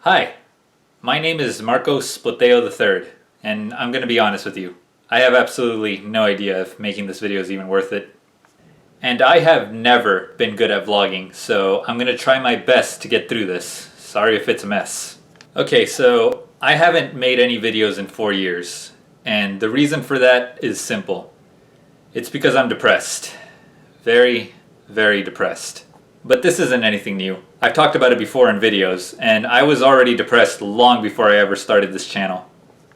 Hi, my name is Marcos Boteo III, and I'm going to be honest with you. I have absolutely no idea if making this video is even worth it. And I have never been good at vlogging, so I'm going to try my best to get through this. Sorry if it's a mess. Okay, so I haven't made any videos in 4 years, and the reason for that is simple. It's because I'm depressed. Very, very depressed. But this isn't anything new. I've talked about it before in videos, and I was already depressed long before I ever started this channel.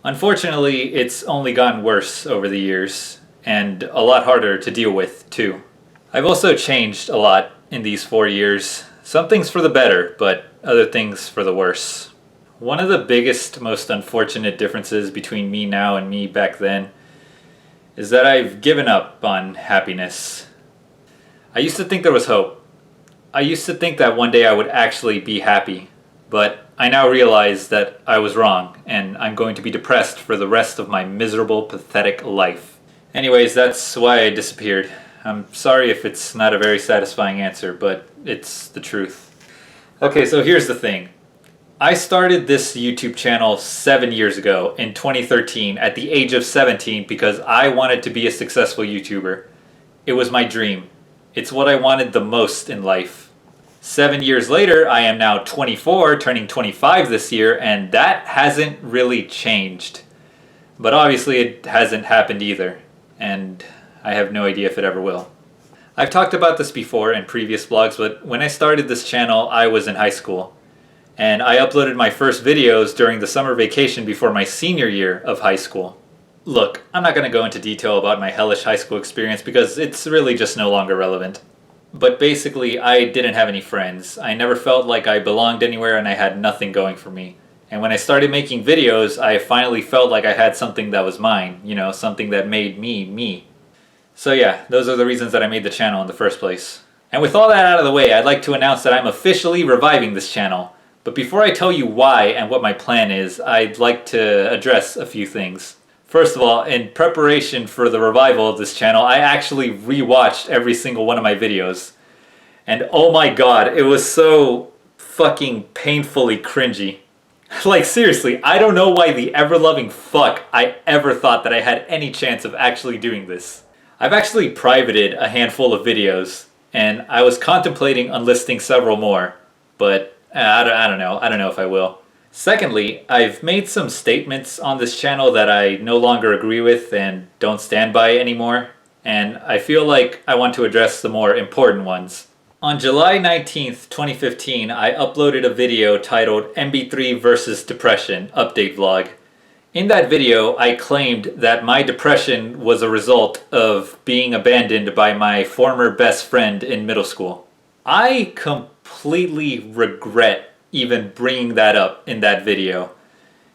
Unfortunately, it's only gotten worse over the years, and a lot harder to deal with, too. I've also changed a lot in these 4 years. Some things for the better, but other things for the worse. One of the biggest, most unfortunate differences between me now and me back then is that I've given up on happiness. I used to think there was hope. I used to think that one day I would actually be happy, but I now realize that I was wrong, and I'm going to be depressed for the rest of my miserable, pathetic life. Anyways, that's why I disappeared. I'm sorry if it's not a very satisfying answer, but it's the truth. Okay, so here's the thing. I started this YouTube channel 7 years ago in 2013 at the age of 17 because I wanted to be a successful YouTuber. It was my dream. It's what I wanted the most in life. 7 years later, I am now 24, turning 25 this year, and that hasn't really changed. But obviously it hasn't happened either, and I have no idea if it ever will. I've talked about this before in previous vlogs, but when I started this channel, I was in high school. And I uploaded my first videos during the summer vacation before my senior year of high school. Look, I'm not going to go into detail about my hellish high school experience because it's really just no longer relevant. But basically, I didn't have any friends. I never felt like I belonged anywhere and I had nothing going for me. And when I started making videos, I finally felt like I had something that was mine, you know, something that made me, me. So yeah, those are the reasons that I made the channel in the first place. And with all that out of the way, I'd like to announce that I'm officially reviving this channel. But before I tell you why and what my plan is, I'd like to address a few things. First of all, in preparation for the revival of this channel, I actually rewatched every single one of my videos. And oh my god, it was so fucking painfully cringy. Like seriously, I don't know why the ever-loving fuck I ever thought that I had any chance of actually doing this. I've actually privated a handful of videos, and I was contemplating unlisting several more, but I don't know if I will. Secondly, I've made some statements on this channel that I no longer agree with and don't stand by anymore, and I feel like I want to address the more important ones. On July 19th, 2015, I uploaded a video titled MB3 vs. Depression Update Vlog. In that video, I claimed that my depression was a result of being abandoned by my former best friend in middle school. I completely regret even bringing that up in that video.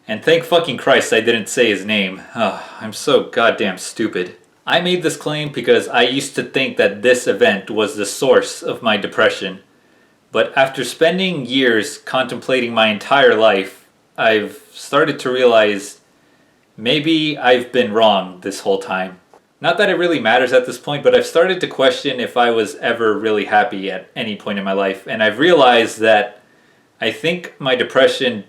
And thank fucking Christ I didn't say his name. I'm so goddamn stupid. I made this claim because I used to think that this event was the source of my depression. But after spending years contemplating my entire life, I've started to realize maybe I've been wrong this whole time. Not that it really matters at this point, but I've started to question if I was ever really happy at any point in my life. And I've realized that I think my depression,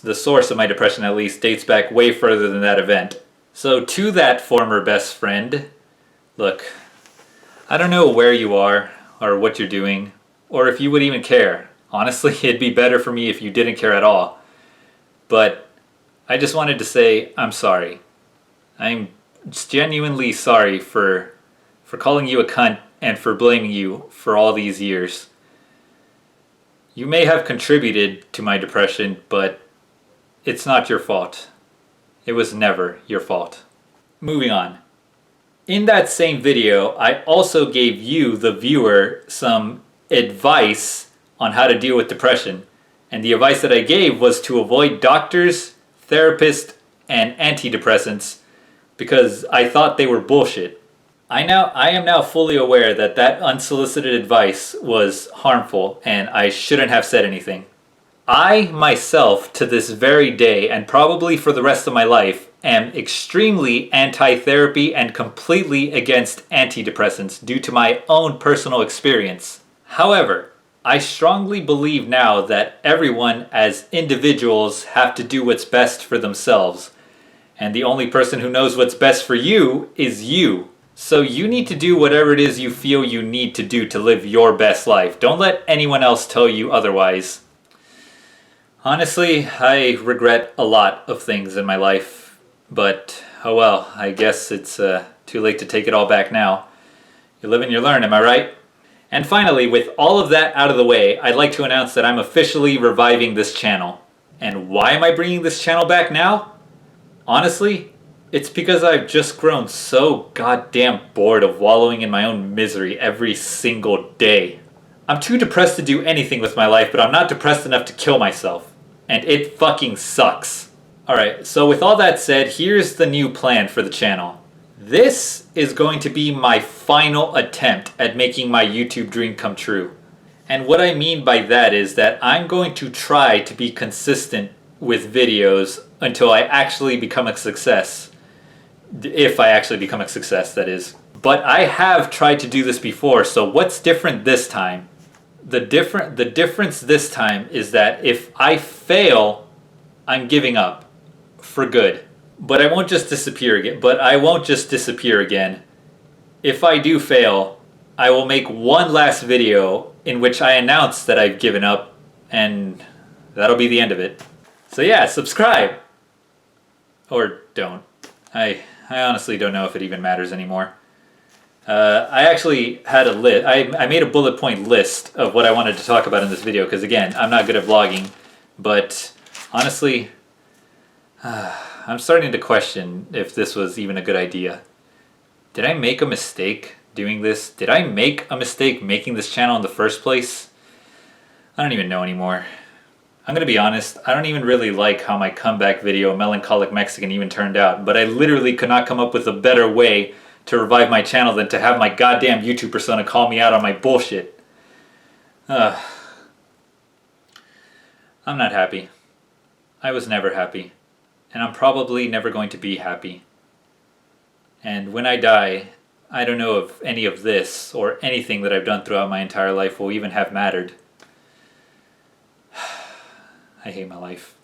the source of my depression at least, dates back way further than that event. So to that former best friend, look, I don't know where you are or what you're doing or if you would even care. Honestly, it'd be better for me if you didn't care at all. But I just wanted to say I'm sorry. I'm genuinely sorry for calling you a cunt and for blaming you for all these years. You may have contributed to my depression, but it's not your fault. It was never your fault. Moving on. In that same video, I also gave you, the viewer, some advice on how to deal with depression. And the advice that I gave was to avoid doctors, therapists, and antidepressants because I thought they were bullshit. I am now fully aware that that unsolicited advice was harmful and I shouldn't have said anything. I myself, to this very day, and probably for the rest of my life, am extremely anti-therapy and completely against antidepressants due to my own personal experience. However, I strongly believe now that everyone as individuals have to do what's best for themselves. And the only person who knows what's best for you is you. So you need to do whatever it is you feel you need to do to live your best life. Don't let anyone else tell you otherwise. Honestly, I regret a lot of things in my life. But, oh well, I guess it's too late to take it all back now. You live and you learn, am I right? And finally, with all of that out of the way, I'd like to announce that I'm officially reviving this channel. And why am I bringing this channel back now? Honestly, it's because I've just grown so goddamn bored of wallowing in my own misery every single day. I'm too depressed to do anything with my life, but I'm not depressed enough to kill myself. And it fucking sucks. Alright, so with all that said, here's the new plan for the channel. This is going to be my final attempt at making my YouTube dream come true. And what I mean by that is that I'm going to try to be consistent with videos until I actually become a success. If I actually become a success, that is. But I have tried to do this before, so what's different this time? The difference this time is that if I fail, I'm giving up. For good. But I won't just disappear again. If I do fail, I will make one last video in which I announce that I've given up, and that'll be the end of it. So yeah, subscribe! Or don't. I honestly don't know if it even matters anymore. I actually had a list. I made a bullet point list of what I wanted to talk about in this video, because again, I'm not good at vlogging, but honestly, I'm starting to question if this was even a good idea. Did I make a mistake doing this? Did I make a mistake making this channel in the first place? I don't even know anymore. I'm gonna be honest, I don't even really like how my comeback video, Melancholic Mexican, even turned out, but I literally could not come up with a better way to revive my channel than to have my goddamn YouTube persona call me out on my bullshit. I'm not happy. I was never happy. And I'm probably never going to be happy. And when I die, I don't know if any of this or anything that I've done throughout my entire life will even have mattered. I hate my life.